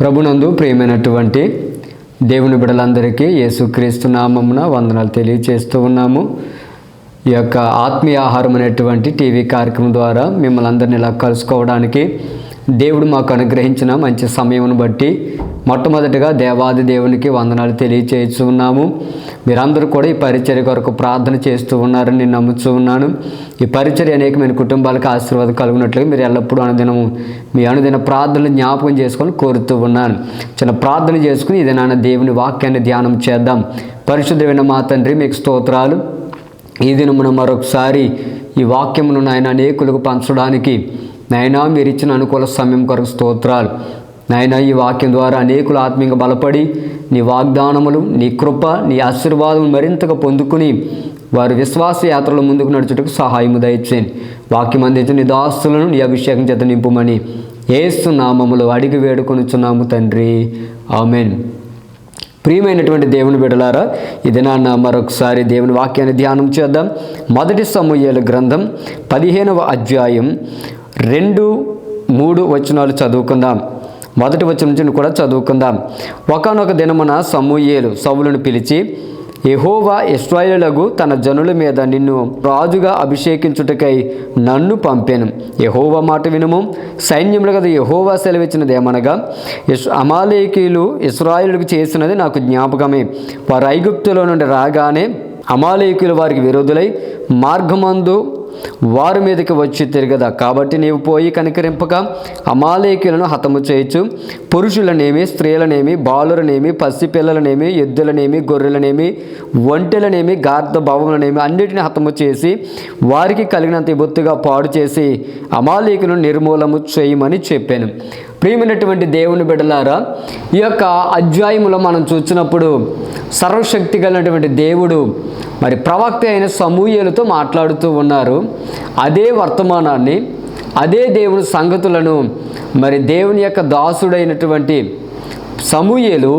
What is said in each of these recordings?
ప్రభునందు ప్రియమైనటువంటి దేవుని బిడ్డలందరికీ యేసుక్రీస్తు నామమున వందనాలు తెలియజేస్తూ ఉన్నాము. ఈ యొక్క ఆత్మీయ ఆహారం అనేటువంటి టీవీ కార్యక్రమం ద్వారా మిమ్మల్ని అందరినీ ఇలా కలుసుకోవడానికి దేవుడు మాకు అనుగ్రహించిన మంచి సమయమును బట్టి మొట్టమొదటిగా దేవాది దేవునికి వందనాలు తెలియచేస్తూ ఉన్నాము. మీరందరూ కూడా ఈ పరిచర్య కొరకు ప్రార్థన చేస్తూ ఉన్నారని నేను నమ్ముతూ ఉన్నాను. ఈ పరిచర్య అనేకమైన కుటుంబాలకు ఆశీర్వాదం కలుగునట్లుగా మీరు ఎల్లప్పుడూ అనుదినము మీ అనుదిన ప్రార్థనలు జ్ఞాపకం చేసుకొని కోరుతూ ఉన్నాను. చిన్న ప్రార్థన చేసుకుని ఇది నాన్న దేవుని వాక్యాన్ని ధ్యానం చేద్దాం. పరిశుద్ధమైన మా తండ్రి, మీకు స్తోత్రాలు. ఈ దినమున మరొకసారి ఈ వాక్యమును నాయన అనేకులకు పంచడానికి నాయనా మీరు ఇచ్చిన అనుకూల సమయం కొరకు స్తోత్రాలు. నాయన ఈ వాక్యం ద్వారా అనేకులు ఆత్మీయంగా బలపడి నీ వాగ్దానములు, నీ కృప, నీ ఆశీర్వాదం మరింతగా పొందుకుని వారి విశ్వాస యాత్రలో ముందుకు నడుచుటకు సహాయము దయచేయండి. వాక్యం అందించిన నీ దాస్తులను నీ అభిషేకం చేత నింపుమని యేసు నామములో అడిగి వేడుకొనుచున్నాము తండ్రి, ఆమెన్. ప్రియమైనటువంటి దేవుని బిడ్డలారా, ఈ దినాన్న మరొకసారి దేవుని వాక్యాన్ని ధ్యానం చేద్దాం. మొదటి సమూయేలు గ్రంథం 15వ అధ్యాయం 2-3 వచనాలు చదువుకుందాం. మొదటి వచనం నుంచి కూడా చదువుకుందాం. ఒకానొక దినమున సమూయేలు సౌలును పిలిచి, యెహోవా ఇశ్రాయేలులకు తన జనుల మీద నిన్ను రాజుగా అభిషేకించుటకై నన్ను పంపెను. యెహోవా మాట వినుము. సైన్యములు కదా యెహోవా సెలవిచ్చినదేమనగా, అమాలేకీయులు ఇశ్రాయేలుకు చేసినది నాకు జ్ఞాపకమే. వారు ఐగుప్తులో నుండి రాగానే అమాలేకీయులు వారికి విరోధులై మార్గమందు వారి మీదకి వచ్చి తిరగదా. కాబట్టి నీవు పోయి కనికరింపక అమాలేకీయులను హతము చేయొచ్చు. పురుషులనేమి, స్త్రీలనేమి, బాలులనేమి, పసిపిల్లలనేమి, ఎద్దులనేమి, గొర్రెలనేమి, ఒంటెలనేమి, గార్ధ భవములనేమి అన్నిటిని హతము చేసి వారికి కలిగినంత బొత్తుగా పాడు చేసి అమాలేకీయులను నిర్మూలము చేయమని చెప్పాను. ప్రియమైనటువంటి దేవుని బిడ్డలారా, ఈ యొక్క అధ్యాయములో మనం చూసినప్పుడు సర్వశక్తి కలిగినటువంటి దేవుడు మరి ప్రవక్త అయిన సమూయేలుతో మాట్లాడుతూ ఉన్నారు. అదే వర్తమానాన్ని, అదే దేవుని సంగతులను మరి దేవుని యొక్క దాసుడైనటువంటి సమూయేలు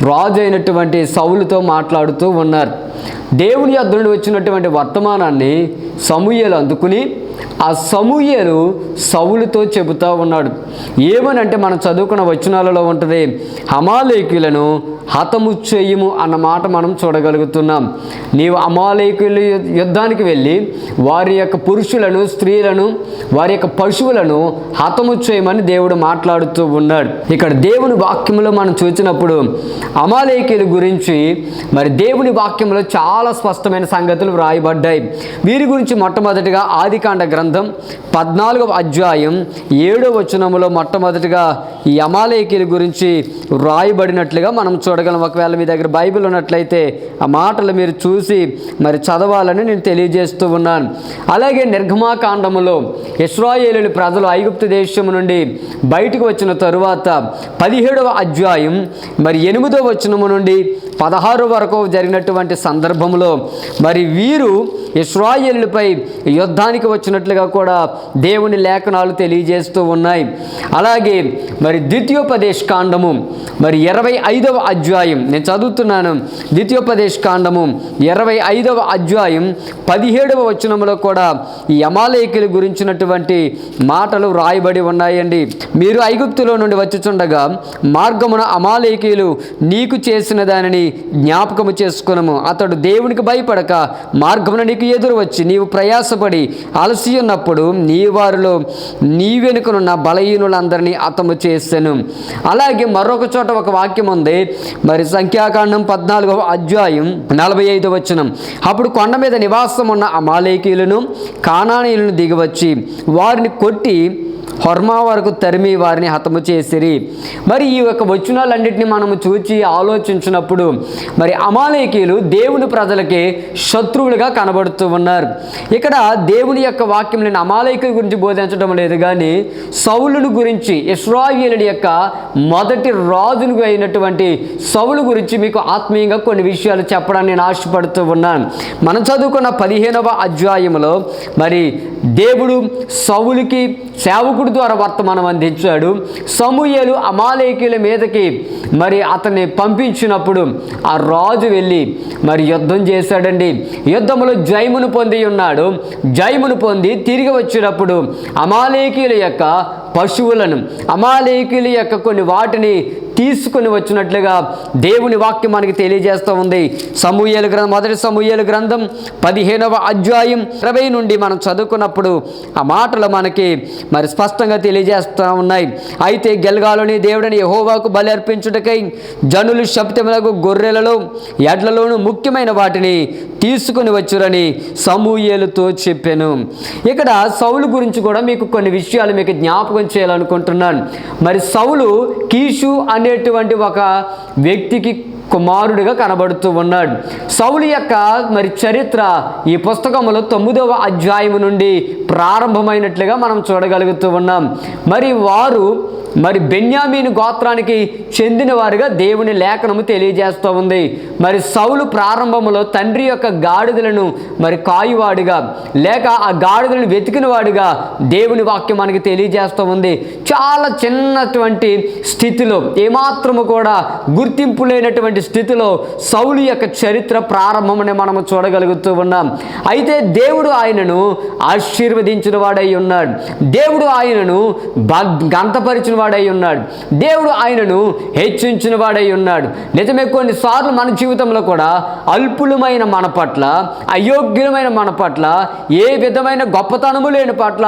రాజు అయినటువంటి సౌలుతో మాట్లాడుతూ ఉన్నారు. దేవుని యొద్ద నుండి వచ్చినటువంటి వర్తమానాన్ని సమూయేలు అందుకుని ఆ సమూయేలు సౌలుతో చెబుతూ ఉన్నాడు. ఏమనంటే మనం చదువుకున్న వచనాలలో ఉంటుంది, అమాలేకీయులను హతము చేయము అన్న మాట మనం చూడగలుగుతున్నాం. నీవు అమాలేకీయుల యుద్ధానికి వెళ్ళి వారి యొక్క పురుషులను, స్త్రీలను, వారి యొక్క పశువులను హతము చేయమని దేవుడు మాట్లాడుతూ ఉన్నాడు. ఇక్కడ దేవుని వాక్యంలో మనం చూసినప్పుడు అమాలేకీయుల గురించి మరి దేవుని వాక్యంలో చాలా స్పష్టమైన సంగతులు వ్రాయబడ్డాయి. వీరి గురించి మొట్టమొదటిగా ఆదికాండ గ్రంథం 14వ అధ్యాయం 7వ వచనములో మొట్టమొదటిగా ఈ అమాలేకీయుల గురించి వ్రాయబడినట్లుగా మనం చూడగలం. ఒకవేళ మీ దగ్గర బైబిల్ ఉన్నట్లయితే ఆ మాటలు మీరు చూసి మరి చదవాలని నేను తెలియజేస్తూ ఉన్నాను. అలాగే నిర్గమాకాండములో ఇశ్రాయేలు ప్రజలు ఐగుప్తు దేశము నుండి బయటకు వచ్చిన తరువాత 17వ అధ్యాయం మరి 8వ వచనము నుండి 16 వరకు జరిగినటువంటి సందర్భంలో మరి వీరు ఇశ్రాయేలుపై యుద్ధానికి వచ్చినట్లుగా కూడా దేవుని లేఖనాలు తెలియజేస్తూ ఉన్నాయి. అలాగే మరి ద్వితీయోపదేశ కాండము మరి 25వ అధ్యాయం నేను చదువుతున్నాను. ద్వితీయోపదేశ కాండము 25వ అధ్యాయం 17వ వచనంలో కూడా ఈ అమాలేకీయుల గురించినటువంటి మాటలు వ్రాయబడి ఉన్నాయండి. మీరు ఐగుప్తులో నుండి వచ్చుచుండగా మార్గమున అమాలేకీయులు నీకు చేసిన దానిని జ్ఞాపకము చేసుకునము. అతడు దేవునికి భయపడక మార్గమున నీకు ఎదురు వచ్చి నీవు ప్రయాసపడి అలసి ఉన్నప్పుడు నీ వారిలో నీ వెనుకనున్న బలహీనులందరినీ హతము చేసెను. అలాగే మరొక చోట ఒక వాక్యం ఉంది, మరి సంఖ్యాకాండం 14వ అధ్యాయం 45వ వచనం. అప్పుడు కొండ మీద నివాసం ఉన్న అమాలేకీయులను, కానానీయులను దిగివచ్చి వారిని కొట్టి హొర్మా వరకు తరిమి వారిని హతము చేసిరి. మరి ఈ యొక్క వచనాలన్నింటినీ మనము చూచి ఆలోచించినప్పుడు మరి అమాలేకీయులు దేవుని ప్రజలకి శత్రువులుగా కనబడుతూ ఉన్నారు. ఇక్కడ దేవుని యొక్క వాక్యం నేను అమాలేకీయుల గురించి బోధించడం లేదు, కానీ సౌలును గురించి, ఇశ్రాయేలుల యొక్క మొదటి రాజును అయినటువంటి సౌలు గురించి మీకు ఆత్మీయంగా కొన్ని విషయాలు చెప్పడానికి నేను ఆశపడుతూ ఉన్నాను. మనం చదువుకున్న 15వ అధ్యాయంలో మరి దేవుడు సౌలుకి సేవకుడు ద్వారా వర్తమానం అందించాడు. సమూయేలు అమాలేకీయుల మీదకి మరి అతన్ని పంపించినప్పుడు ఆ రాజు వెళ్ళి మరి యుద్ధం చేశాడండి. యుద్ధంలో జయమును పొంది ఉన్నాడు. జయమును పొంది తిరిగి వచ్చినప్పుడు అమాలేకీయుల యొక్క పశువులను, అమాలేకీయుల యొక్క కొన్ని వాటిని తీసుకుని వచ్చినట్లుగా దేవుని వాక్యం మనకి తెలియజేస్తూ ఉంది. సమూయేలు గ్రంథం, మొదటి సమూయేలు గ్రంథం 15వ అధ్యాయం 20 నుండి మనం చదువుకున్నప్పుడు ఆ మాటలు మనకి మరి స్పష్టంగా తెలియజేస్తూ ఉన్నాయి. అయితే గిల్గాలోని దేవుడిని యెహోవాకు బలి అర్పించుటకై జనులు శబ్దములకు గొర్రెలలో ఎడ్లలోను ముఖ్యమైన వాటిని తీసుకుని వచ్చురని సమూయేలుతో చెప్పాను. ఇక్కడ సౌలు గురించి కూడా మీకు కొన్ని విషయాలు మీకు జ్ఞాపకం చేయాలనుకుంటున్నాను. మరి సౌలు కీషు అనేటువంటి ఒక వ్యక్తికి కుమారుడిగా కనబడుతూ ఉన్నాడు. సౌలు యొక్క మరి చరిత్ర ఈ పుస్తకంలో 9వ అధ్యాయం నుండి ప్రారంభమైనట్లుగా మనం చూడగలుగుతూ ఉన్నాం. మరి బెన్యామీను గోత్రానికి చెందిన వారుగా దేవుని లేఖనము తెలియజేస్తూ ఉంది. మరి సౌలు ప్రారంభంలో తండ్రి యొక్క గాడిదలను మరి కాయువాడిగా లేక ఆ గాడిదలను వెతికిన వాడిగా దేవుని వాక్యం మనకి తెలియజేస్తూ ఉంది. చాలా చిన్నటువంటి స్థితిలో, ఏమాత్రము కూడా గుర్తింపు లేనటువంటి స్థితిలో సౌలు యొక్క చరిత్ర ప్రారంభమని మనము చూడగలుగుతూ ఉన్నాం. అయితే దేవుడు ఆయనను ఆశీర్వదించిన వాడై ఉన్నాడు. దేవుడు ఆయనను గంతపరిచిన వాడై ఉన్నాడు. దేవుడు ఆయనను హెచ్చించిన వాడై ఉన్నాడు. నిజమే, కొన్నిసార్లు మన జీవితంలో కూడా అల్పులమైన మన పట్ల, అయోగ్యులమైన మన పట్ల, ఏ విధమైన గొప్పతనము లేని పట్ల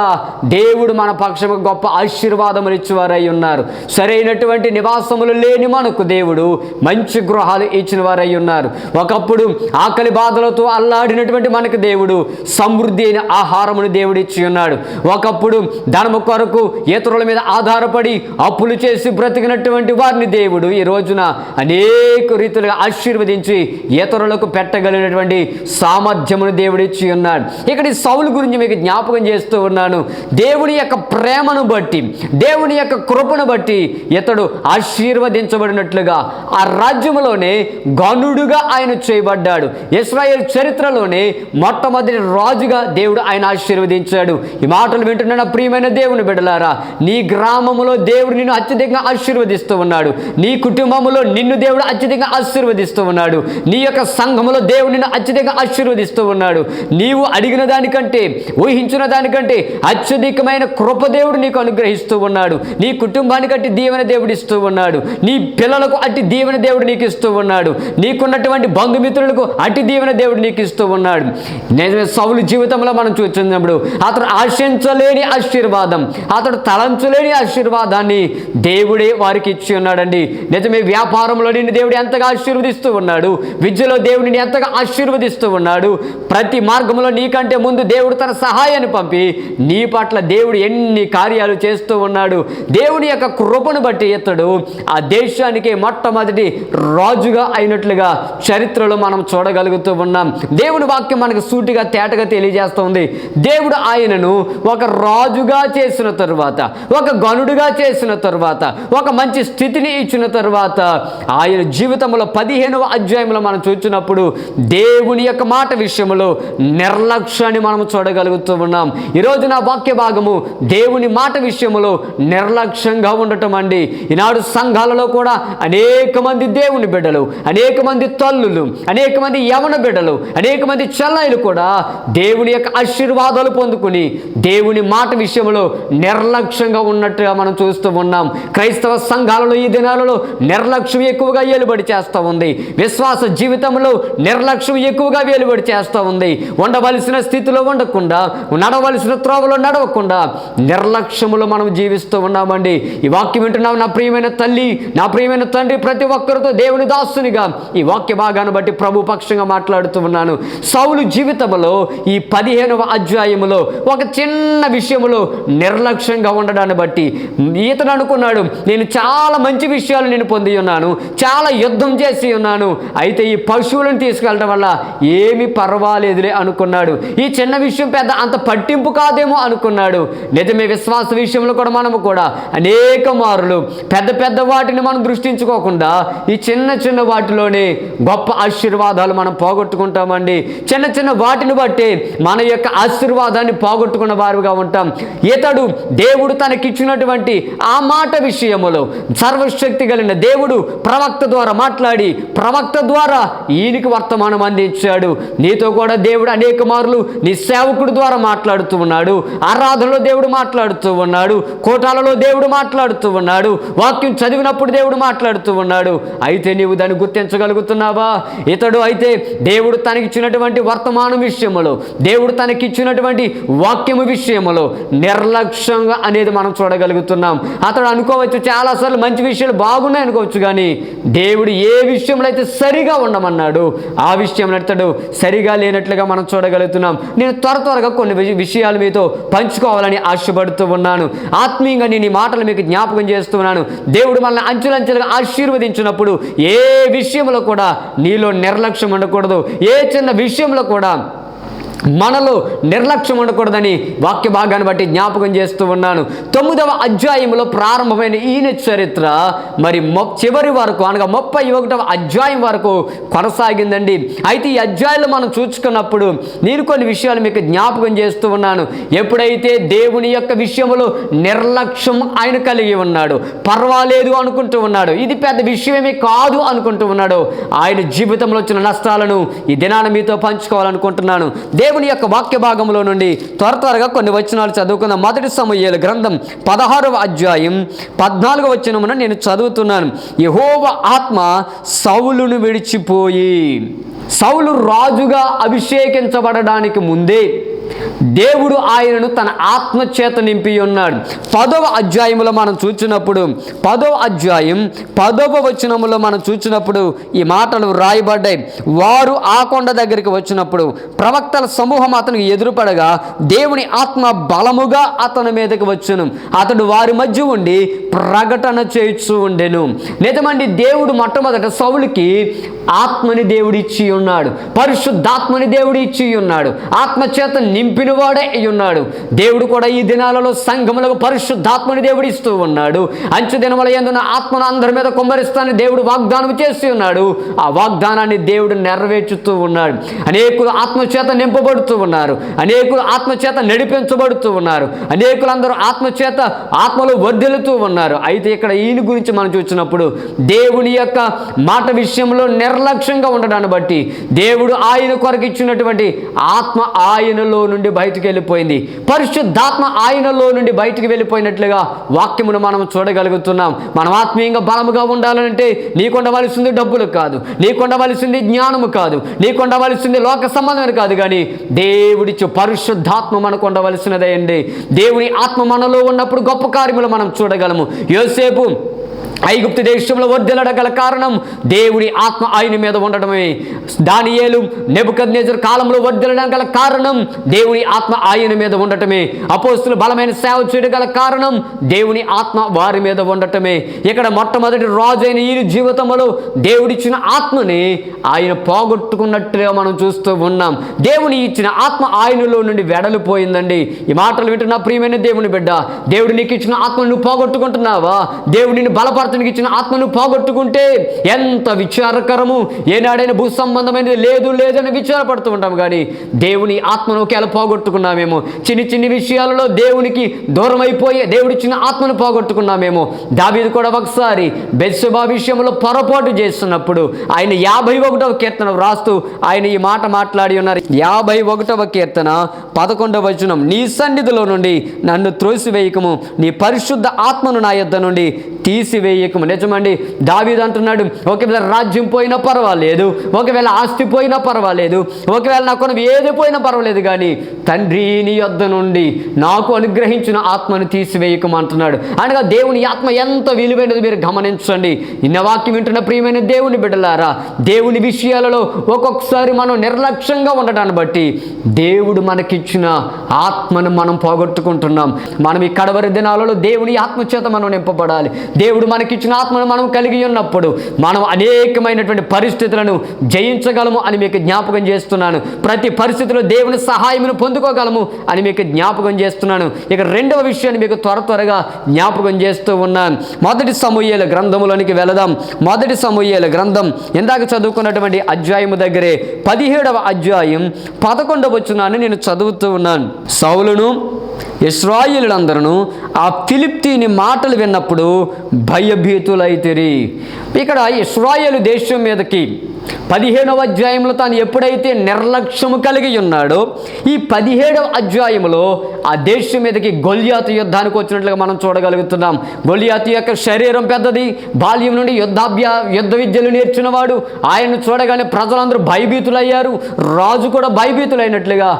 దేవుడు మన పక్షము గొప్ప ఆశీర్వాదములు ఇచ్చేవారై ఉన్నారు. సరైనటువంటి నివాసములు లేని మనకు దేవుడు మంచి గృహాలు ఇచ్చిన వారై ఉన్నారు. ఒకప్పుడు ఆకలి బాధలతో అల్లాడినటువంటి మనకు దేవుడు సమృద్ధి అయిన ఆహారమును దేవుడు ఇచ్చి ఉన్నాడు. ఒకప్పుడు ధనము కొరకు ఇతరుల మీద ఆధారపడి అప్పులు చేసి బ్రతికినటువంటి వారిని దేవుడు ఈ రోజున అనేక రీతులుగా ఆశీర్వదించి ఇతరులకు పెట్టగలిగినటువంటి సామర్థ్యమును దేవుడు ఇచ్చి ఉన్నాడు. ఇక్కడ ఈ సౌలు గురించి మీకు జ్ఞాపకం చేస్తూ ఉన్నాను. దేవుని యొక్క ప్రేమను బట్టి, దేవుని యొక్క కృపను బట్టి ఇతడు ఆశీర్వదించబడినట్లుగా ఆ రాజ్యములోనే గనుడుగా ఆయన చేయబడ్డాడు. ఇశ్రాయేల్ చరిత్రలోనే మొట్టమొదటి రాజుగా దేవుడు ఆయన ఆశీర్వదించాడు. ఈ మాటలు వింటున్న ప్రియమైన దేవుని బిడ్డలారా, నీ గ్రామములో దేవుడు నిన్ను అత్యధికంగా ఆశీర్వదిస్తూ ఉన్నాడు. నీ కుటుంబంలో నిన్ను దేవుడు అత్యధికంగా ఆశీర్వదిస్తూ ఉన్నాడు. నీ యొక్క సంఘములో దేవుడు నిన్ను అత్యధికంగా ఆశీర్వదిస్తూ ఉన్నాడు. నీవు అడిగిన దానికంటే, ఊహించిన దానికంటే అత్యధికమైన కృప దేవుడు నీకు అనుగ్రహిస్తూ ఉన్నాడు. నీ కుటుంబానికి అట్టి దీవెన దేవుడు ఇస్తూ ఉన్నాడు. నీ పిల్లలకు అట్టి దీవెన దేవుడు నీకు ఇస్తూ ఉన్నాడు. నీకున్నటువంటి బంధుమిత్రులకు అట్టి దీవెన దేవుడు నీకు ఇస్తూ ఉన్నాడు. నిజమే, సౌలు జీవితంలో మనం చూస్తున్నప్పుడు అతడు ఆశించలేని ఆశీర్వాదం, అతడు తలంచలేని ఆశీర్వాదాన్ని దేవుడే వారికి ఇచ్చి ఉన్నాడండి. నిజమే, వ్యాపారంలో నిన్ను దేవుడు ఎంతగా ఆశీర్వదిస్తూ ఉన్నాడు. విద్యలో దేవుడు నిన్ను ఎంతగా ఆశీర్వదిస్తూ ఉన్నాడు. ప్రతి మార్గంలో నీకంటే ముందు దేవుడు తన సహాయాన్ని పంపి నీ పట్ల దేవుడు ఎన్ని కార్యాలు చేస్తూ ఉన్నాడు. దేవుని యొక్క కృపను బట్టి ఇతడు ఆ దేశానికి మొట్టమొదటి రాజుగా అయినట్లుగా చరిత్రలో మనం చూడగలుగుతూ ఉన్నాం. దేవుని వాక్యం మనకు సూటిగా తేటగా తెలియజేస్తుంది. దేవుడు ఆయనను ఒక రాజుగా చేసిన తరువాత, ఒక గనుడుగా చేసిన తరువాత, ఒక మంచి స్థితిని ఇచ్చిన తరువాత ఆయన జీవితంలో 15వ అధ్యాయంలో మనం చూసినప్పుడు దేవుని యొక్క మాట విషయంలో నిర్లక్ష్యాన్ని మనం చూడగలుగుతూ ఉన్నాం. ఈరోజు నా వాక్య భాగము దేవుని మాట విషయంలో నిర్లక్ష్యంగా ఉండటం అండి. ఈనాడు సంఘాలలో కూడా అనేక మంది దేవుని బిడ్డలు, అనేక మంది తల్లులు, అనేక మంది యవన బిడ్డలు, అనేక మంది చెల్లైలు కూడా దేవుని యొక్క ఆశీర్వాదాలు పొందుకుని దేవుని మాట విషయంలో నిర్లక్ష్యంగా ఉన్నట్టుగా మనం చూస్తూ ఉన్నాం. క్రైస్తవ సంఘాలలో ఈ దినాలలో నిర్లక్ష్యం ఎక్కువగా ఏలుబడి చేస్తూ ఉంది. విశ్వాస జీవితంలో నిర్లక్ష్యం ఎక్కువగా వెలువడి చేస్తూ ఉంది. ఉండవలసిన స్థితిలో ఉండకుండా, నడవలసిన త్రోవలో నడవకుండా నిర్లక్ష్యములో మనం జీవిస్తూ ఉన్నామండి. ఈ వాక్యం వింటున్నాం నా ప్రియమైన తల్లి, నా ప్రియమైన తండ్రి, ప్రతి ఒక్కరితో దేవుని దాసునిగా ఈ వాక్య భాగాన్ని బట్టి ప్రభు పక్షంగా మాట్లాడుతూ ఉన్నాను. సౌలు జీవితంలో ఈ 15వ అధ్యాయములో ఒక చిన్న విషయంలో నిర్లక్ష్యంగా ఉండడాన్ని బట్టి ఇతను అనుకున్నాడు, నేను చాలా మంచి విషయాలు నేను పొంది ఉన్నాను, చాలా యుద్ధం చేసి ఉన్నాను, అయితే ఈ పశువులను తీసుకెళ్ళడం వల్ల ఏమీ పర్వాలేదులే అనుకున్నాడు. ఈ చిన్న విషయం పెద్ద అంత పట్టింపు కాదేమో అనుకున్నాడు. నిజమే, విశ్వాస విషయంలో కూడా మనము కూడా అనేక మారులు పెద్ద పెద్ద వాటిని మనం దృష్టించుకోకుండా ఈ చిన్న చిన్న వాటిలోనే గొప్ప ఆశీర్వాదాలు మనం పోగొట్టుకుంటామండి. చిన్న చిన్న వాటిని బట్టి మన యొక్క ఆశీర్వాదాన్ని పోగొట్టుకున్న వారుగా ఉంటాం. ఇతడు దేవుడు తనకిచ్చినటువంటి ఆ మాట విషయములో సర్వశక్తి కలిగిన దేవుడు ప్రవక్త ద్వారా మాట్లాడి ప్రవక్త ద్వారా ఈయనకి వర్తమానం అందించాడు. నీతో కూడా దేవుడు అనేక మార్లు నీ సేవకుడి ద్వారా మాట్లాడుతూ ఉన్నాడు. ఆరాధనలో దేవుడు మాట్లాడుతూ ఉన్నాడు. పూటాలలో దేవుడు మాట్లాడుతూ ఉన్నాడు, వాక్యం చదివినప్పుడు దేవుడు మాట్లాడుతూ ఉన్నాడు. అయితే నీవు దాన్ని గుర్తించగలుగుతున్నావా? ఇతడు అయితే దేవుడు తనకిచ్చినటువంటి వర్తమానం విషయంలో, దేవుడు తనకిచ్చినటువంటి వాక్యము విషయంలో నిర్లక్ష్యంగా అనేది మనం చూడగలుగుతున్నాం. అతడు అనుకోవచ్చు చాలాసార్లు మంచి విషయాలు బాగున్నాయి అనుకోవచ్చు, కానీ దేవుడు ఏ విషయంలో అయితే సరిగా ఉండమన్నాడు ఆ విషయంలో అతడు సరిగా లేనట్లుగా మనం చూడగలుగుతున్నాం. నేను త్వరగా కొన్ని విషయాలు మీతో పంచుకోవాలని ఆశపడుతూ ఉన్నాను. ఆత్మీయంగా నేను ఈ మాటలు మీకు జ్ఞాపకం చేస్తున్నాను. దేవుడు మనల్ని అంచెలంచెలుగా ఆశీర్వదించినప్పుడు ఏ విషయంలో కూడా నీలో నిర్లక్ష్యం ఉండకూడదు. ఏ చిన్న విషయంలో కూడా మనలో నిర్లక్ష్యం ఉండకూడదని వాక్య భాగాన్ని బట్టి జ్ఞాపకం చేస్తూ ఉన్నాను. 9వ అధ్యాయంలో ప్రారంభమైన ఈయన చరిత్ర మరి చివరి వరకు అనగా 31వ అధ్యాయం వరకు కొనసాగిందండి. అయితే ఈ అధ్యాయంలో మనం చూసుకున్నప్పుడు నేను కొన్ని విషయాలు మీకు జ్ఞాపకం చేస్తూ ఉన్నాను. ఎప్పుడైతే దేవుని యొక్క విషయంలో నిర్లక్ష్యం ఆయన కలిగి ఉన్నాడు, పర్వాలేదు అనుకుంటూ ఉన్నాడు, ఇది పెద్ద విషయమే కాదు అనుకుంటూ ఉన్నాడు, ఆయన జీవితంలో వచ్చిన నష్టాలను ఈ దినాన మీతో పంచుకోవాలనుకుంటున్నాను. దేవుని యొక్క వాక్య భాగంలో నుండి త్వరగా కొన్ని వచనాలు చదువుకుందాం. 1 సమూయేలు గ్రంథం 16వ అధ్యాయం 14వ వచనమున నేను చదువుతున్నాను. యెహోవా ఆత్మ సౌలును విడిచిపోయి, సౌలు రాజుగా అభిషేకించబడడానికి ముందే దేవుడు ఆయనను తన ఆత్మచేత నింపి ఉన్నాడు. 10వ అధ్యాయంలో మనం చూచినప్పుడు 10వ అధ్యాయం 10వ వచనములో మనం చూచినప్పుడు ఈ మాటలు రాయబడ్డాయి. వారు ఆ కొండ దగ్గరికి వచ్చినప్పుడు ప్రవక్తల సమూహం అతనికి ఎదురుపడగా దేవుని ఆత్మ బలముగా అతని మీదకి వచ్చును. అతడు వారి మధ్య ఉండి ప్రకటన చేస్తూ ఉండెను. నిజమండి, దేవుడు మొట్టమొదట సౌలుకి ఆత్మని దేవుడు ఇచ్చి ఉన్నాడు, పరిశుద్ధాత్మని దేవుడు ఇచ్చి ఉన్నాడు, ఆత్మచేత నింపిన వాడే ఉన్నాడు. దేవుడు కూడా ఈ దినాలలో సంఘములకు పరిశుద్ధాత్మని దేవుడు ఇస్తూ ఉన్నాడు. అంచు దినముల యందున ఆత్మను అందరి మీద కుమ్మరిస్తానని దేవుడు వాగ్దానం చేసి ఉన్నాడు. ఆ వాగ్దానాన్ని దేవుడు నెరవేర్చుతూ ఉన్నాడు. అనేకులు ఆత్మచేత నింపబడుతూ ఉన్నారు, అనేకులు ఆత్మచేత నడిపించబడుతూ ఉన్నారు, అనేకులందరూ ఆత్మచేత ఆత్మలో వర్ధిల్లుతూ ఉన్నారు. అయితే ఇక్కడ ఈయన గురించి మనం చూసినప్పుడు దేవుని యొక్క మాట విషయంలో నిర్లక్ష్యంగా ఉండడాన్ని బట్టి దేవుడు ఆయన కొరకు ఇచ్చినటువంటి ఆత్మ ఆయనలో నుండి బయటికి వెళ్ళిపోయింది, పరిశుద్ధాత్మ ఆయనలో నుండి బయటికి వెళ్ళిపోయినట్లుగా వాక్యమును మనం చూడగలుగుతున్నాం. మనం ఆత్మీయంగా బలముగా ఉండాలంటే నీకు ఉండవలసింది డబ్బులు కాదు, నీకు ఉండవలసింది జ్ఞానము కాదు, నీకు ఉండవలసింది లోక సంబంధమైన కాదు, కానీ దేవుడిచ్చు పరిశుద్ధాత్మ మనకు ఉండవలసినదే అండి. దేవుని ఆత్మ మనలో ఉన్నప్పుడు గొప్ప కార్యములు మనం చూడగలము. యోసేపు ఐగుప్తు దేశంలో వర్ధిల్లడగల కారణం దేవుడి ఆత్మ ఆయన మీద ఉండడమే. దానియేలు నెబుకద్నెజరు కాలంలో వర్ధిల్లడం గల కారణం దేవుని ఆత్మ ఆయన మీద ఉండటమే. అపోస్తులు బలమైన సేవ చేయడం గల కారణం దేవుని ఆత్మ వారి మీద ఉండటమే. ఇక్కడ మొట్టమొదటి రాజు అయిన ఈ జీవితంలో దేవుడిచ్చిన ఆత్మని ఆయన పోగొట్టుకున్నట్టుగా మనం చూస్తూ ఉన్నాం. దేవుని ఇచ్చిన ఆత్మ ఆయనలో నుండి వెడలిపోయిందండి. ఈ మాటలు వింటున్న ప్రియమైన దేవుని బిడ్డ, దేవుడు నీకు ఇచ్చిన ఆత్మను నువ్వు పోగొట్టుకుంటున్నావా? దేవుడిని బలపరచడానికి ఇచ్చిన ఆత్మను పోగొట్టుకుంటే ఎంత విచారకరము. ఏనాడైనా భూ సంబంధమైనది లేదని విచారపడుతూ ఉంటాం, కానీ దేవుని ఆత్మను ఒకేలా పోగొట్టుకున్నామేమో. చిన్ని విషయాలలో దేవునికి దూరం అయిపోయి దేవుడిచ్చిన ఆత్మను పోగొట్టుకున్నామేమో. దావీదు కూడా ఒకసారి బెత్షెబా విషయంలో పొరపాటు చేస్తున్నప్పుడు ఆయన 51వ కీర్తన వ్రాస్తూ ఆయన ఈ మాట మాట్లాడి ఉన్నారు. 51వ కీర్తన 11వ వచనం, నీ సన్నిధిలో నుండి నన్ను త్రోసివేయకము, నీ పరిశుద్ధ ఆత్మను నా యొద్ద నుండి తీసివేయకము. నిజమండి, దావీదు అంటున్నాడు, ఒకవేళ రాజ్యం పోయినా పర్వాలేదు, ఒకవేళ ఆస్తి పోయినా పర్వాలేదు, ఒకవేళ నాకు ఏది పోయినా పర్వాలేదు, కానీ తండ్రి నీ యొద్ద నుండి నాకు అనుగ్రహించిన ఆత్మను తీసివేయకము అంటున్నాడు. అనగా దేవుని ఆత్మ ఎంత విలువైనది మీరు గమనించండి. ఇన్న వాక్యం వింటున్న ప్రియమైన దేవుని బిడ్డలారా, దేవుని విషయాలలో ఒక్కొక్కసారి మనం నిర్లక్ష్యంగా ఉండటాన్ని బట్టి దేవుడు మనకిచ్చిన ఆత్మను మనం పోగొట్టుకుంటున్నాం. మనం ఈ కడవరి దినాలలో దేవుని ఆత్మచేత మనం నింపబడాలి. దేవుడు మనకిచ్చిన ఆత్మను మనం కలిగి ఉన్నప్పుడు మనం అనేకమైనటువంటి పరిస్థితులను జయించగలము అని మీకు జ్ఞాపకం చేస్తున్నాను. ప్రతి పరిస్థితిలో దేవుని సహాయమును పొందుకోగలము అని మీకు జ్ఞాపకం చేస్తున్నాను. ఇక రెండవ విషయాన్ని మీకు త్వరగా జ్ఞాపకం చేస్తూ ఉన్నాను. 1 సమూయేలు గ్రంథములోనికి వెళదాం. 1 సమూయేలు గ్రంథం ఇందాక చదువుకున్నటువంటి అధ్యాయము దగ్గరే 17వ అధ్యాయం 11వ వచనాన్ని నేను చదువుతూ ఉన్నాను. సౌలును ఇశ్రాయేలులందరూ ఆ ఫిలిష్తీయుని మాటలు విన్నప్పుడు భయభీతులైతిరి. ఇక్కడ ఇశ్రాయేలు దేశం మీదకి 15వ అధ్యాయంలో తాను ఎప్పుడైతే నిర్లక్ష్యము కలిగి ఉన్నాడో, ఈ 17వ అధ్యాయంలో ఆ దేశం మీదకి గొల్యాతు యుద్ధానికి వచ్చినట్లుగా మనం చూడగలుగుతున్నాం. గొల్యాతు యొక్క శరీరం పెద్దది, బాల్యం నుండి యుద్ధ విద్యలు నేర్చినవాడు. ఆయన్ను చూడగానే ప్రజలందరూ భయభీతులయ్యారు, రాజు కూడా భయభీతులైనట్లుగా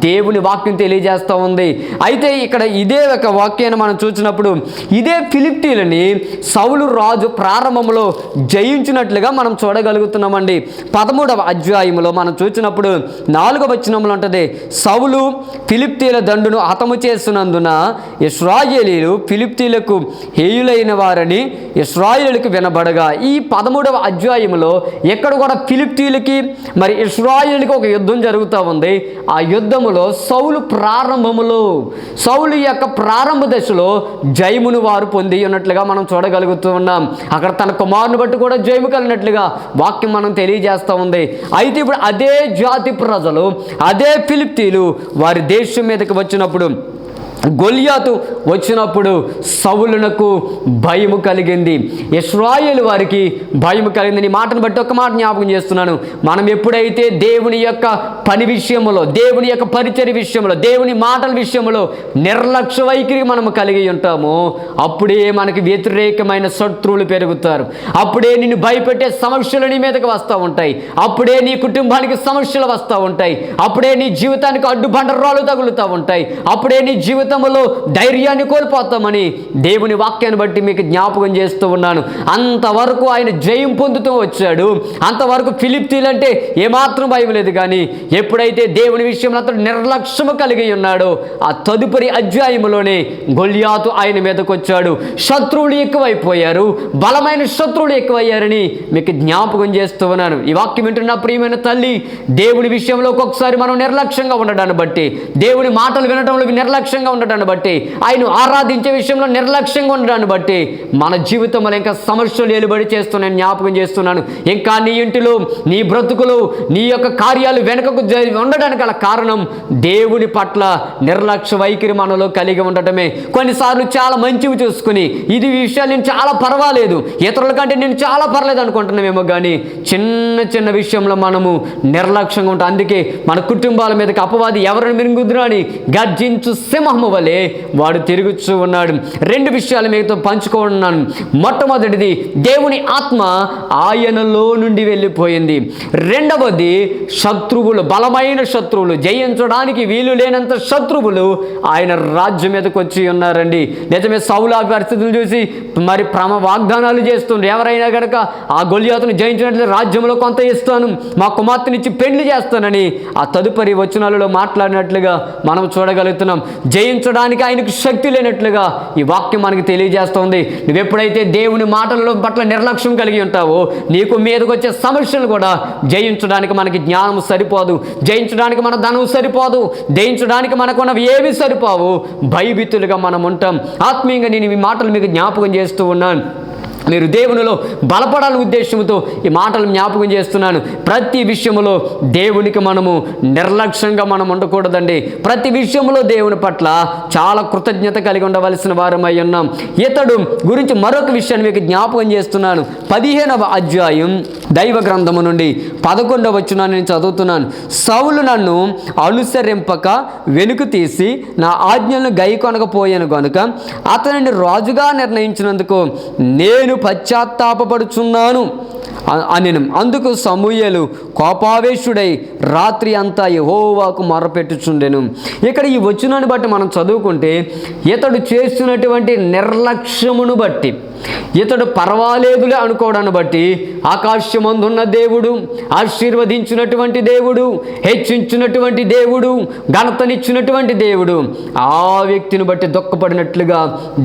దేవుని వాక్యం తెలియజేస్తూ ఉంది. అయితే ఇక్కడ ఇదే ఒక వాక్యాన్ని మనం చూసినప్పుడు ఇదే ఫిలిష్తీయులని సౌలు రాజు ప్రారంభంలో జయించినట్లుగా మనం చూడగలుగుతున్నామండి. 13వ అధ్యాయంలో మనం చూసినప్పుడు 4వ వచనంలో ఉంటుంది, సౌలు ఫిలిష్తీయుల దండును హతము చేస్తున్నందున ఇశ్రాయేలీయులు ఫిలిష్తీయులకు హేయులైన వారని ఇశ్రాయేలులకు వినబడగా, ఈ 13వ అధ్యాయంలో ఎక్కడ కూడా ఫిలిష్తీయులకి మరి ఇశ్రాయేలుకి ఒక యుద్ధం జరుగుతూ ఉంది. ఆ యుద్ధములో సౌలు యొక్క ప్రారంభ దశలో జయమును వారు పొంది ఉన్నట్లుగా మనం చూడగలుగుతూ ఉన్నాం. అక్కడ తన కుమారుని బట్టి కూడా జయము కలిగినట్లుగా వాక్యం మనం తెలియజేస్తూ ఉంది. అయితే ఇప్పుడు అదే జాతి ప్రజలు, అదే ఫిలిష్తీయులు వారి దేశం మీదకి వచ్చినప్పుడు, గొల్యాతు వచ్చినప్పుడు సౌలునకు భయము కలిగింది, ఇశ్రాయేలు వారికి భయము కలిగింది. ఈ మాటను బట్టి ఒక మాట జ్ఞాపకం చేస్తున్నాను. మనం ఎప్పుడైతే దేవుని యొక్క పని విషయంలో, దేవుని యొక్క పరిచర్య విషయంలో, దేవుని మాటల విషయంలో నిర్లక్ష్య వైఖరి మనము కలిగి ఉంటామో, అప్పుడే మనకి వ్యతిరేకమైన శత్రువులు పెరుగుతారు. అప్పుడే నిన్ను భయపెట్టే సమస్యలు నీ మీదకి వస్తూ ఉంటాయి. అప్పుడే నీ కుటుంబానికి సమస్యలు వస్తూ ఉంటాయి. అప్పుడే నీ జీవితానికి అడ్డుబండరాలు తగులుతూ ఉంటాయి. అప్పుడే నీ జీవితంలో ధైర్యాన్ని కోల్పోతామని దేవుని వాక్యాన్ని బట్టి మీకు జ్ఞాపకం చేస్తూ ఉన్నాను. అంతవరకు ఆయన జయం పొందుతూ వచ్చాడు. అంతవరకు ఫిలిష్తీయులు అంటే ఏమాత్రం భయం లేదు. కానీ ఎప్పుడైతే దేవుని విషయంలో అతడు నిర్లక్ష్యము కలిగి ఉన్నాడో, ఆ తదుపరి అధ్యాయంలోనే గొల్యాతు ఆయన మీదకు వచ్చాడు. శత్రువులు ఎక్కువైపోయారు, బలమైన శత్రువులు ఎక్కువయ్యారని మీకు జ్ఞాపకం చేస్తూ ఉన్నాను. ఈ వాక్యం వింటున్న ప్రియమైన తల్లి, దేవుని విషయంలో ఒక్కొక్కసారి మనం నిర్లక్ష్యంగా ఉండడాన్ని బట్టి, దేవుని మాటలు వినడంలో నిర్లక్ష్యంగా ఉండడాన్ని బట్టి, ఆయన ఆరాధించే విషయంలో నిర్లక్ష్యంగా ఉండడాన్ని బట్టి మన జీవితంలో ఇంకా సమస్యలు ఏలుబడి చేస్తున్నాను. జ్ఞాపకం చేస్తున్నాను, ఇంకా నీ ఇంటిలో, నీ బ్రతుకులు, నీ యొక్క కార్యాలు వెనుకకు ఉండడానికి గల కారణం దేవుని పట్ల నిర్లక్ష్య వైఖరి మనలో కలిగి ఉండటమే. కొన్నిసార్లు చాలా మంచివి చూసుకుని, ఇది విషయాలు నేను చాలా పర్వాలేదు, ఇతరుల కంటే నేను చాలా పర్లేదు అనుకుంటున్నామేమో, కానీ చిన్న చిన్న విషయంలో మనము నిర్లక్ష్యంగా ఉంటాం. అందుకే మన కుటుంబాల మీదకి అపవాది ఎవరిని మిరుగుద్దురా అని గర్జించు సింహము వలె వాడు తిరుగుతూ ఉన్నాడు. 2 విషయాలు మీతో పంచుకోనున్నాను. మొట్టమొదటిది, దేవుని ఆత్మ ఆయనలో నుండి వెళ్ళిపోయింది. రెండవది, శత్రువులు, బలమైన శత్రువులు, జయించడానికి వీలు లేనంత శత్రువులు ఆయన రాజ్యం మీదకి వచ్చి ఉన్నారండి. నిజమే, సౌలు ఆ పరిస్థితులు చూసి మరి వాగ్దానాలు చేస్తుండ్రు. ఎవరైనా కనుక ఆ గొల్యాతును జయించినట్లయితే రాజ్యంలో కొంత ఇస్తాను, మా కుమార్తెనిచ్చి పెళ్లి చేస్తానని ఆ తదుపరి వచనాలలో మాట్లాడినట్లుగా మనం చూడగలుగుతున్నాం. జయించడానికి ఆయనకు శక్తి లేనట్లుగా ఈ వాక్యం మనకి తెలియజేస్తుంది. నువ్వు ఎప్పుడైతే దేవుని మాటల పట్ల నిర్లక్ష్యం కలిగి ఉంటావో, నీకు మీదకి వచ్చే సమస్యలు కూడా జయించడానికి మనకి జ్ఞానం సరిపోదు, జయించడానికి మన ధనం సరిపోదు, జయించడానికి మనకున్నవి ఏవి సరిపోవు. భయభీతులుగా మనం ఉంటాం. ఆత్మీయంగా నేను ఈ మాటలు మీకు జ్ఞాపకం చేస్తూ ఉన్నాను. మీరు దేవునిలో బలపడాలని ఉద్దేశంతో ఈ మాటలు జ్ఞాపకం చేస్తున్నాను. ప్రతి విషయంలో దేవునికి మనము నిర్లక్ష్యంగా మనం ఉండకూడదండి. ప్రతి విషయంలో దేవుని పట్ల చాలా కృతజ్ఞత కలిగి ఉండవలసిన వారమై ఉన్నాం. ఇతడు గురించి మరొక విషయాన్ని మీకు జ్ఞాపకం చేస్తున్నాను. 15వ అధ్యాయం దైవ గ్రంథము నుండి 11వ వచనాన్ని నేను చదువుతున్నాను. సౌలు నన్ను అనుసరింపక వెనుక తీసి నా ఆజ్ఞలను గైకొనకపోయాను గనుక అతనిని రాజుగా నిర్ణయించినందుకు నేను పశ్చాత్తాపపడుచున్నాను అనెను. అందుకు సమూయేలు కోపావేశుడై రాత్రి అంతా యెహోవాకు మొరపెట్టుచుండెను. ఇక్కడ ఈ వచనాన్ని బట్టి మనం చదువుకుంటే, ఇతడు చేస్తున్నటువంటి నిర్లక్ష్యమును బట్టి, ఇతడు పర్వాలేదులే అనుకోవడాన్ని బట్టి ఆకాశమందున్న దేవుడు, ఆశీర్వదించినటువంటి దేవుడు, హెచ్చించినటువంటి దేవుడు, ఘనతనిచ్చినటువంటి దేవుడు ఆ వ్యక్తిని బట్టి దుఃఖపడినట్లుగా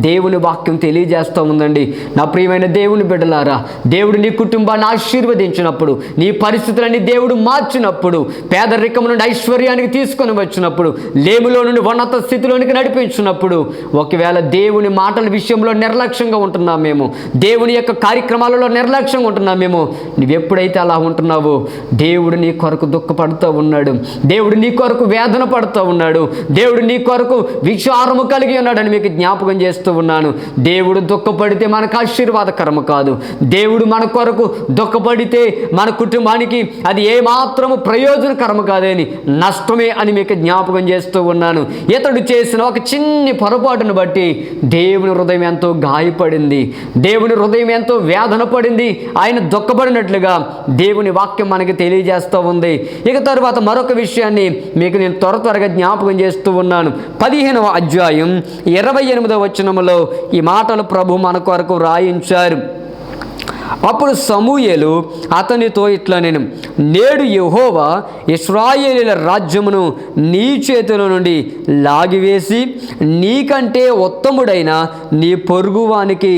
దేవుని వాక్యం తెలియజేస్తూ ఉందండి. నా ప్రియమైన దేవుని బిడ్డలారా, దేవుడు నీ కుటుంబాన్ని ఆశీర్వదించినప్పుడు, నీ పరిస్థితులన్నీ దేవుడు మార్చినప్పుడు, పేదరికం నుండి ఐశ్వర్యానికి తీసుకొని వచ్చినప్పుడు, లేములో నుండి ఉన్నత స్థితిలోనికి నడిపించినప్పుడు, ఒకవేళ దేవుని మాటల విషయంలో నిర్లక్ష్యంగా ఉంటున్నాం మేము, దేవుని యొక్క కార్యక్రమాలలో నిర్లక్ష్యంగా ఉంటున్నాం మేము. నువ్వు ఎప్పుడైతే అలా ఉంటున్నావో దేవుడు నీ కొరకు దుఃఖపడుతూ ఉన్నాడు, దేవుడు నీ కొరకు వేదన పడుతూ ఉన్నాడు, దేవుడు నీ కొరకు విచారము కలిగి ఉన్నాడని మీకు జ్ఞాపకం చేస్తూ ఉన్నాను. దేవుడు దుఃఖపడితే మనకు ఆశీర్వాదకరము కాదు. దేవుడు మన కొరకు దుఃఖపడితే మన కుటుంబానికి అది ఏమాత్రము ప్రయోజనకరము కాదని నష్టమే అని మీకు జ్ఞాపకం చేస్తూ ఉన్నాను. ఇతడు చేసిన ఒక చిన్ని పొరపాటును బట్టి దేవుని హృదయం ఎంతో గాయపడింది, దేవుని హృదయం ఎంతో వేదన పడింది. ఆయన దుఃఖపడినట్లుగా దేవుని వాక్యం మనకి తెలియజేస్తూ ఉంది. ఇక తర్వాత మరొక విషయాన్ని మీకు నేను త్వరగా జ్ఞాపకం చేస్తూ ఉన్నాను. 15వ అధ్యాయం 28వ వచనములో ఈ మాటలు ప్రభు మన కొరకు రాయించారు. అప్పుడు సమూయేలు అతనితో ఇట్లా, నేను నేడు యెహోవా ఇశ్రాయేలీయుల రాజ్యమును నీ చేతుల నుండి లాగివేసి నీకంటే ఉత్తముడైన నీ పొరుగువానికి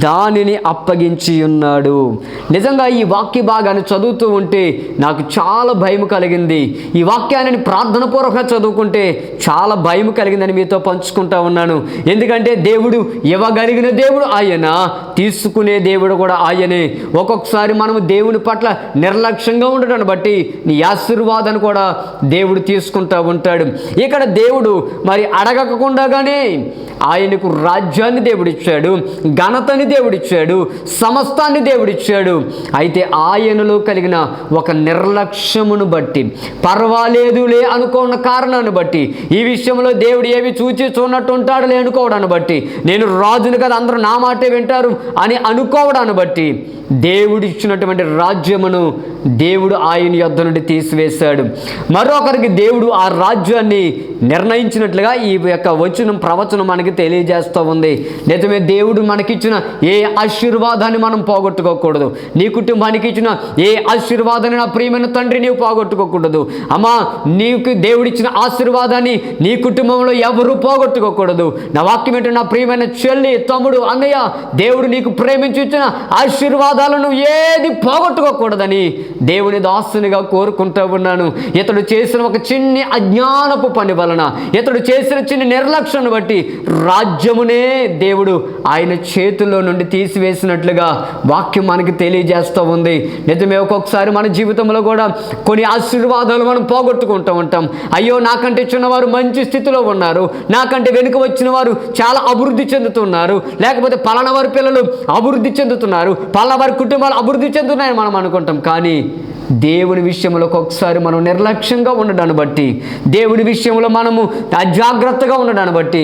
దానిని అప్పగించి ఉన్నాడు. నిజంగా ఈ వాక్య భాగాన్ని చదువుతూ ఉంటే నాకు చాలా భయం కలిగింది. ఈ వాక్యాన్ని ప్రార్థన పూర్వకంగా చదువుకుంటే చాలా భయం కలిగిందని మీతో పంచుకుంటా ఉన్నాను. ఎందుకంటే దేవుడు ఇవ్వగలిగిన దేవుడు ఆయన, తీసుకునే దేవుడు కూడా ఆయనే. ఒక్కొక్కసారి మనము దేవుని పట్ల నిర్లక్ష్యంగా ఉండటాన్ని బట్టి నీ ఆశీర్వాదాన్ని కూడా దేవుడు తీసుకుంటూ ఉంటాడు. ఇక్కడ దేవుడు మరి అడగకుండానే ఆయనకు రాజ్యాన్ని దేవుడిచ్చాడు, ఘనతని దేవుడిచ్చాడు, సమస్తాన్ని దేవుడిచ్చాడు. అయితే ఆయనలో కలిగిన ఒక నిర్లక్ష్యమును బట్టి, పర్వాలేదులే అనుకున్న కారణాన్ని బట్టి, ఈ విషయంలో దేవుడు ఏమి చూన్నట్టు ఉంటాడులే అనుకోవడాన్ని బట్టి, నేను రాజును కదా అందరూ నా మాటే వింటారు అని అనుకోవడాన్ని బట్టి దేవుడు ఇచ్చినటువంటి రాజ్యమును దేవుడు ఆయన యొద్ద నుండి తీసివేశాడు. మరొకరికి దేవుడు ఆ రాజ్యాన్ని నిర్ణయించినట్లుగా ఈ యొక్క ప్రవచనం మనకి తెలియజేస్తూ ఉంది. నిజమే, దేవుడు మనకిచ్చిన ఏ ఆశీర్వాదాన్ని మనం పోగొట్టుకోకూడదు. నీ కుటుంబానికి ఇచ్చిన ఏ ఆశీర్వాదాన్ని నా ప్రియమైన తండ్రి నీవు పోగొట్టుకోకూడదు. అమ్మా, నీకు దేవుడిచ్చిన ఆశీర్వాదాన్ని నీ కుటుంబంలో ఎవరు పోగొట్టుకోకూడదు. నా వాక్యం ఏంటంటే, నా ప్రియమైన చెల్లి, తమ్ముడు, అన్నయ్య, దేవుడు నీకు ప్రేమించి ఇచ్చిన ఆశీర్వాదాలను ఏది పోగొట్టుకోకూడదని దేవుని దాసునిగా కోరుకుంటూ ఉన్నాను. ఇతడు చేసిన ఒక చిన్ని అజ్ఞానపు పని వలన, ఇతడు చేసిన చిన్న నిర్లక్ష్యాన్ని బట్టి రాజ్యమునే దేవుడు ఆయన చేతుల్లో నుండి తీసివేసినట్లుగా వాక్యం మనకి తెలియజేస్తూ ఉంది. నిజమే, ఒక్కొక్కసారి మన జీవితంలో కూడా కొన్ని ఆశీర్వాదాలు మనం పోగొట్టుకుంటూ ఉంటాం. అయ్యో, నాకంటే చిన్నవారు మంచి స్థితిలో ఉన్నారు, నాకంటే వెనుక వచ్చిన వారు చాలా అభివృద్ధి చెందుతున్నారు, లేకపోతే పలానా వారి పిల్లలు అభివృద్ధి చెందుతున్నారు, పలానా వారి కుటుంబాలు అభివృద్ధి చెందుతున్నాయని మనం అనుకుంటాం. కానీ దేవుని విషయంలో ఒక్కొక్కసారి మనం నిర్లక్ష్యంగా ఉండడాన్ని బట్టి, దేవుడి విషయంలో మనము అజాగ్రత్తగా ఉండడాన్ని బట్టి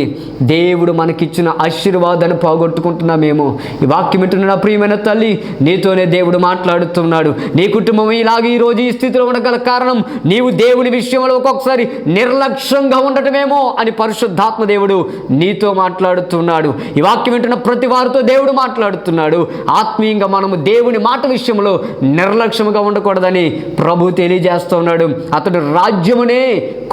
దేవుడు మనకిచ్చిన ఆశీర్వాదాన్ని పోగొట్టుకుంటున్నామేమో. ఈ వాక్యం వింటున్న నా ప్రియమైన తల్లి, నీతోనే దేవుడు మాట్లాడుతున్నాడు. నీ కుటుంబం ఇలాగే ఈరోజు ఈ స్థితిలో ఉండగల కారణం నీవు దేవుని విషయంలో ఒక్కొక్కసారి నిర్లక్ష్యంగా ఉండటమేమో అని పరిశుద్ధాత్మ దేవుడు నీతో మాట్లాడుతున్నాడు. ఈ వాక్యం వింటున్న ప్రతి వారితో దేవుడు మాట్లాడుతున్నాడు. ఆత్మీయంగా మనము దేవుని మాట విషయంలో నిర్లక్ష్యంగా ఉండకూడదని ప్రభు తెలియజేస్తూ ఉన్నాడు. అతడు రాజ్యమునే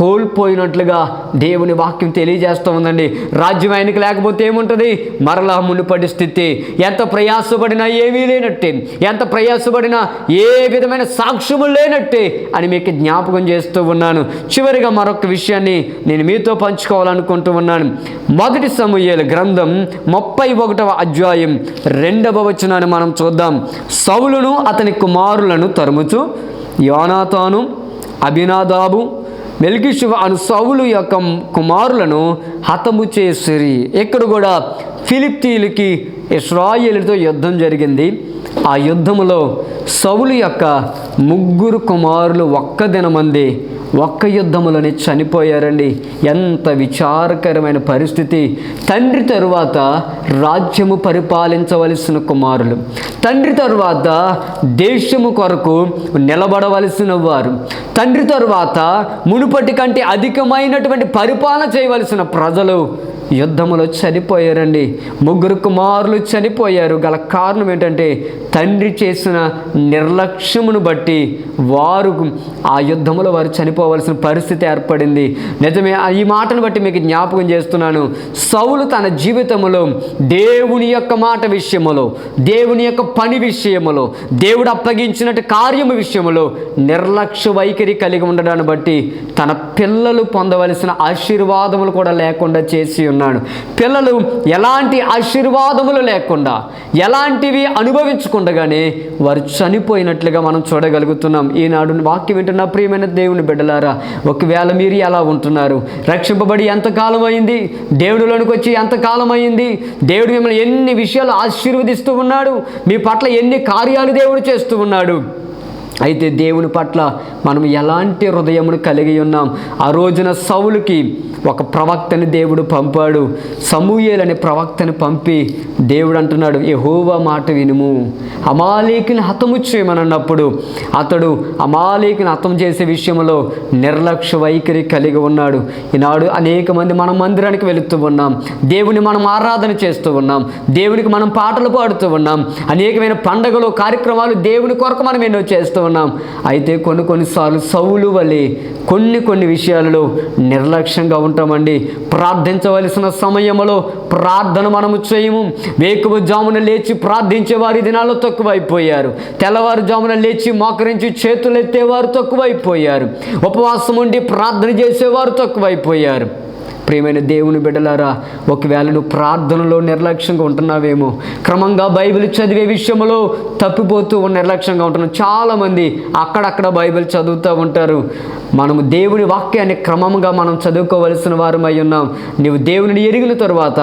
కోల్పోయినట్లుగా దేవుని వాక్యం తెలియజేస్తూ ఉందండి. రాజ్యం ఆయనకి లేకపోతే ఏముంటుంది? మరలా మునుపటి స్థితి. ఎంత ప్రయాసపడినా ఏమీ లేనట్టే, ఎంత ప్రయాసపడినా ఏ విధమైన సాక్ష్యములు లేనట్టే అని మీకు జ్ఞాపకం చేస్తూ ఉన్నాను. చివరిగా మరొక విషయాన్ని నేను మీతో పంచుకోవాలనుకుంటూ ఉన్నాను. 1 సమూయేలు గ్రంథం 31వ అధ్యాయం 2వ వచనాన్ని మనం చూద్దాం. సౌలును అతని కుమారులను తరుముచు యోనాతాను, అబినాదాబు, మెల్కీషువ అను సౌలు యొక్క కుమారులను హతము చేసిరి. ఇక్కడ కూడా ఫిలిష్తీయులకి ఇశ్రాయేలుతో యుద్ధం జరిగింది. ఆ యుద్ధములో సౌలు యొక్క 3 కుమారులు ఒక్క దినమందే ఒక్క యుద్ధములోనే చనిపోయారండి. ఎంత విచారకరమైన పరిస్థితి. తండ్రి తరువాత రాజ్యము పరిపాలించవలసిన కుమారులు, తండ్రి తరువాత దేశము కొరకు నిలబడవలసిన వారు, తండ్రి తరువాత మునుపటి కంటే అధికమైనటువంటి పరిపాలన చేయవలసిన ప్రజలు యుద్ధములో చనిపోయారండి. 3 కుమారులు చనిపోయారు. గల కారణం ఏంటంటే తండ్రి చేసిన నిర్లక్ష్యమును బట్టి వారు ఆ యుద్ధములో వారు చనిపోవలసిన పరిస్థితి ఏర్పడింది. నిజమే, ఈ మాటను బట్టి మీకు జ్ఞాపకం చేస్తున్నాను. సౌలు తన జీవితంలో దేవుని యొక్క మాట విషయములో, దేవుని యొక్క పని విషయములో, దేవుడు అప్పగించినట్టు కార్యము విషయములో నిర్లక్ష్య వైఖరి కలిగి ఉండడాన్ని బట్టి తన పిల్లలు పొందవలసిన ఆశీర్వాదములు కూడా లేకుండా చేసి ఉన్నాడు. పిల్లలు ఎలాంటి ఆశీర్వాదములు లేకుండా, ఎలాంటివి అనుభవించకుండగానే వారు చనిపోయినట్లుగా మనం చూడగలుగుతున్నాం. ఈనాడు వాక్యం వింటున్న ప్రియమైన దేవుని బిడ్డలారా, ఒకవేళ మీరు ఎలా ఉంటున్నారు? రక్షింపబడి ఎంతకాలం అయింది? దేవుడిలోనికి వచ్చి ఎంతకాలం అయింది? దేవుడు మిమ్మల్ని ఎన్ని విషయాలు ఆశీర్వదిస్తూ ఉన్నాడు, మీ పట్ల ఎన్ని కార్యాలు దేవుడు చేస్తూ ఉన్నాడు. అయితే దేవుని పట్ల మనం ఎలాంటి హృదయమును కలిగి ఉన్నాం? ఆ రోజున సౌలుకి ఒక ప్రవక్తని దేవుడు పంపాడు. సమూయేలు అనే ప్రవక్తని పంపి దేవుడు అంటున్నాడు, యెహోవా మాట వినుము, అమాలేకుని హతము చేయమని అన్నప్పుడు అతడు అమాలేకుని హతం చేసే విషయంలో నిర్లక్ష్య వైఖరి కలిగి ఉన్నాడు. ఈనాడు అనేక మంది మనం మందిరానికి వెళుతూ ఉన్నాం, దేవుని మనం ఆరాధన చేస్తూ ఉన్నాం, దేవునికి మనం పాటలు పాడుతూ ఉన్నాం, అనేకమైన పండగలు కార్యక్రమాలు దేవుని కొరకు మనం ఎన్నో చేస్తూ ఉన్నాం. అయితే కొన్నిసార్లు సౌలు వలె కొన్ని విషయాలలో నిర్లక్ష్యంగా ఉంటామండి. ప్రార్థించవలసిన సమయంలో ప్రార్థన మనము చేయము. వేకువజామున లేచి ప్రార్థించే వారి దినాల్లో తక్కువైపోయారు. తెల్లవారుజామున లేచి మోకరించి చేతులు ఎత్తేవారు తక్కువైపోయారు. ఉపవాసం ఉండి ప్రార్థన చేసేవారు తక్కువైపోయారు. ప్రియమైన దేవుని బిడ్డలారా, ఒకవేళ నువ్వు ప్రార్థనలో నిర్లక్ష్యంగా ఉంటున్నావేమో, క్రమంగా బైబిల్ చదివే విషయంలో తప్పిపోతూ నిర్లక్ష్యంగా ఉంటున్నావు. చాలామంది అక్కడక్కడ బైబిల్ చదువుతూ ఉంటారు. మనము దేవుని వాక్యాన్ని క్రమంగా మనం చదువుకోవలసిన వారమై ఉన్నాం. నువ్వు దేవుని ఎరిగిన తరువాత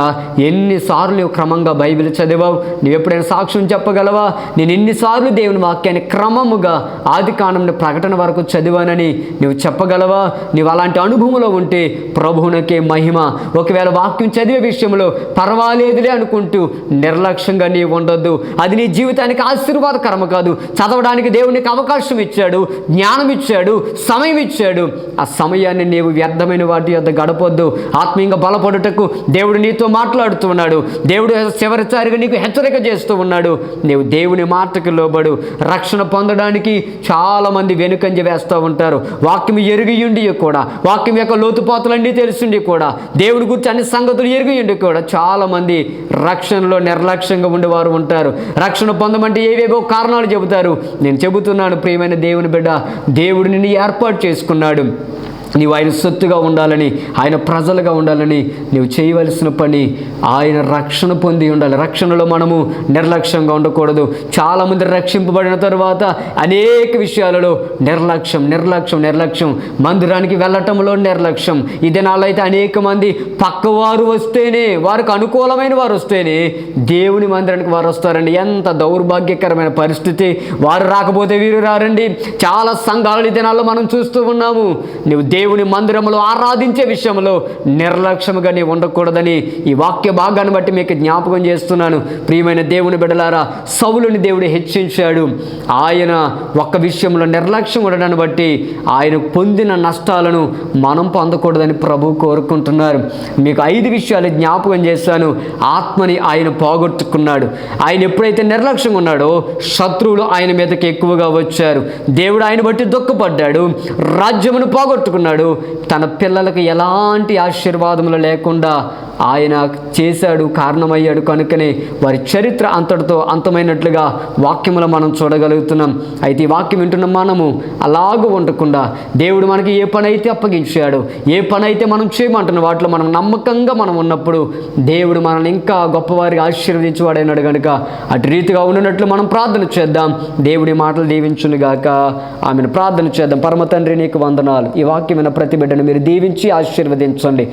ఎన్నిసార్లు నువ్వు క్రమంగా బైబిల్ చదివావు? నువ్వు ఎప్పుడైనా సాక్ష్యం చెప్పగలవా? నేను ఎన్నిసార్లు దేవుని వాక్యాన్ని క్రమముగా ఆదికాండం ప్రకటన వరకు చదివానని నువ్వు చెప్పగలవా? నువ్వు అలాంటి అనుభవంలో ఉంటే ప్రభువునకే మహిమ. ఒకవేళ వాక్యం చదివే విషయంలో పర్వాలేదులే అనుకుంటూ నిర్లక్ష్యంగా నీవు ఉండొద్దు. అది నీ జీవితానికి ఆశీర్వాదకరం కాదు. చదవడానికి దేవునికి అవకాశం ఇచ్చాడు, జ్ఞానం ఇచ్చాడు, సమయం ఇచ్చాడు. ఆ సమయాన్ని నీవు వ్యర్థమైన వాటి వద్ద గడపొద్దు. ఆత్మీయంగా బలపడుటకు దేవుడు నీతో మాట్లాడుతూ ఉన్నాడు. దేవుడు చివరిసారిగా నీకు హెచ్చరిక చేస్తూ ఉన్నాడు. నీవు దేవుని మాటకు లోబడు. రక్షణ పొందడానికి చాలామంది వెనుకంజ వేస్తూ ఉంటారు. వాక్యం ఎరిగియుండి కూడా, వాక్యం యొక్క లోతుపాతులన్నీ తెలుసుండి కూడా, దేవుని గురించి అన్ని సంగతులు ఎరిగియుండి కూడా చాలామంది రక్షణలో నిర్లక్ష్యంగా ఉండేవారు ఉంటారు. రక్షణ పొందమంటే ఏవేవో కారణాలు చెబుతారు. నేను చెబుతున్నాను ప్రియమైన దేవుని బిడ్డ, దేవుడు నిన్ను ఏర్పాటు చేసుకున్నాడు. నీవు ఆయన సొత్తుగా ఉండాలని, ఆయన ప్రజలుగా ఉండాలని నీవు చేయవలసిన పని ఆయన రక్షణ పొంది ఉండాలి. రక్షణలో మనము నిర్లక్ష్యంగా ఉండకూడదు. చాలామంది రక్షింపబడిన తరువాత అనేక విషయాలలో నిర్లక్ష్యం, మందిరానికి వెళ్ళటంలో నిర్లక్ష్యం. ఈ దినాల్లో అయితే అనేక మంది పక్కవారు వస్తేనే, వారికి అనుకూలమైన వారు వస్తేనే దేవుని మందిరానికి వారు వస్తారండి. ఎంత దౌర్భాగ్యకరమైన పరిస్థితి! వారు రాకపోతే వీరు రారండి. చాలా సంఘాలు ఈ దినాల్లో మనం చూస్తూ ఉన్నాము. నువ్వు దేవుని మందిరంలో ఆరాధించే విషయంలో నిర్లక్ష్యముగా నీవు ఉండకూడదని ఈ వాక్య భాగాన్ని బట్టి మీకు జ్ఞాపకం చేస్తున్నాను. ప్రియమైన దేవుని బిడ్డలారా, సౌలుని దేవుడు హెచ్చించాడు. ఆయన ఒక్క విషయంలో నిర్లక్ష్యం ఉండడాన్ని బట్టి ఆయన పొందిన నష్టాలను మనం పొందకూడదని ప్రభు కోరుకుంటున్నారు. మీకు 5 విషయాలు జ్ఞాపకం చేశాను. ఆత్మని ఆయన పోగొట్టుకున్నాడు. ఆయన ఎప్పుడైతే నిర్లక్ష్యంగా ఉన్నాడో శత్రువులు ఆయన మీదకి ఎక్కువగా వచ్చారు. దేవుడు ఆయన బట్టి దుఃఖపడ్డాడు. రాజ్యమును పోగొట్టుకున్నాడు. తన పిల్లలకు ఎలాంటి ఆశీర్వాదములు లేకుండా ఆయన చేశాడు, కారణమయ్యాడు. కనుకనే వారి చరిత్ర అంతటితో అంతమైనట్లుగా వాక్యములో మనం చూడగలుగుతున్నాం. అయితే ఈ వాక్యం వింటున్న మనము అలాగూ ఉండకుండా దేవుడు మనకి ఏ పని అయితే అప్పగించాడు, ఏ పని అయితే మనం చేయమంటున్న వాటిలో మనం నమ్మకంగా మనం ఉన్నప్పుడు దేవుడు మనల్ని ఇంకా గొప్పవారిగా ఆశీర్వదించేవాడైనాడు. కనుక అటు రీతిగా ఉన్నట్లు మనం ప్రార్థన చేద్దాం. దేవుడి మాటలు దీవించునుగాక. ఆమెను ప్రార్థన చేద్దాం. పరమ తండ్రి, నీకు వందనాలు. ఈ వాక్యమైన ప్రతి బిడ్డను మీరు దీవించి ఆశీర్వదించండి.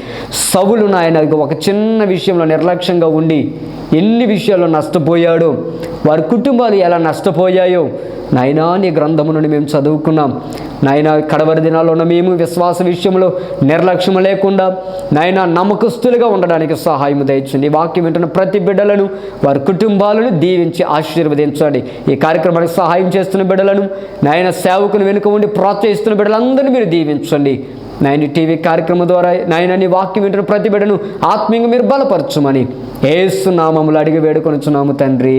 సౌలు నాయన ఒక చిన్న విషయంలో నిర్లక్ష్యంగా ఉండి ఎన్ని విషయాల్లో నష్టపోయాడో, వారి కుటుంబాలు ఎలా నష్టపోయాయో నాయనా నీ గ్రంథము నుండి మేము చదువుకున్నాం. నాయన కడవరి దినాల్లో ఉన్న మేము విశ్వాస విషయంలో నిర్లక్ష్యం లేకుండా నాయన నమ్మకస్తులుగా ఉండడానికి సహాయం దయచండి. ఈ వాక్యం వింటున్న ప్రతి బిడ్డలను, వారి కుటుంబాలను దీవించి ఆశీర్వదించండి. ఈ కార్యక్రమానికి సహాయం చేస్తున్న బిడ్డలను, నాయన సేవకుని వెనుక ఉండి ప్రోత్సహిస్తున్న బిడ్డలందరినీ మీరు దీవించండి. నాయన టీవీ కార్యక్రమం ద్వారా నాయన నీ వాక్యం వింటున్న ప్రతి బిడ్డను ఆత్మీయంగా మీరు బలపరచుమని యేసు నామములో అడిగి వేడుకొనుచున్నాము తండ్రి.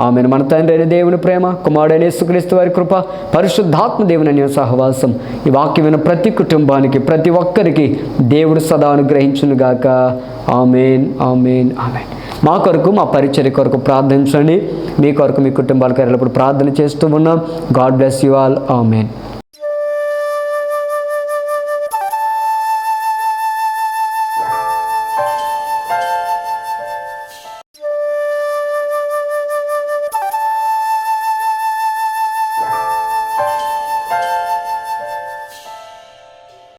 ఆమెను. మన తండ్రి అయిన దేవుని ప్రేమ, కుమారుడైన యేసుక్రీస్తు వారి కృప, పరిశుద్ధాత్మ దేవుని అనే సహవాసం ఈ వాక్యం విన్న ప్రతి కుటుంబానికి, ప్రతి ఒక్కరికి దేవుడు సదా అనుగ్రహించునుగాక. ఆమేన్, ఆమేన్, ఆమేన్. మా కొరకు, మా పరిచర్య కొరకు ప్రార్థించండి. మీ కొరకు, మీ కుటుంబాలకు ఎల్లప్పుడూ ప్రార్థన చేస్తూ ఉన్నాం. God bless you all. Amen.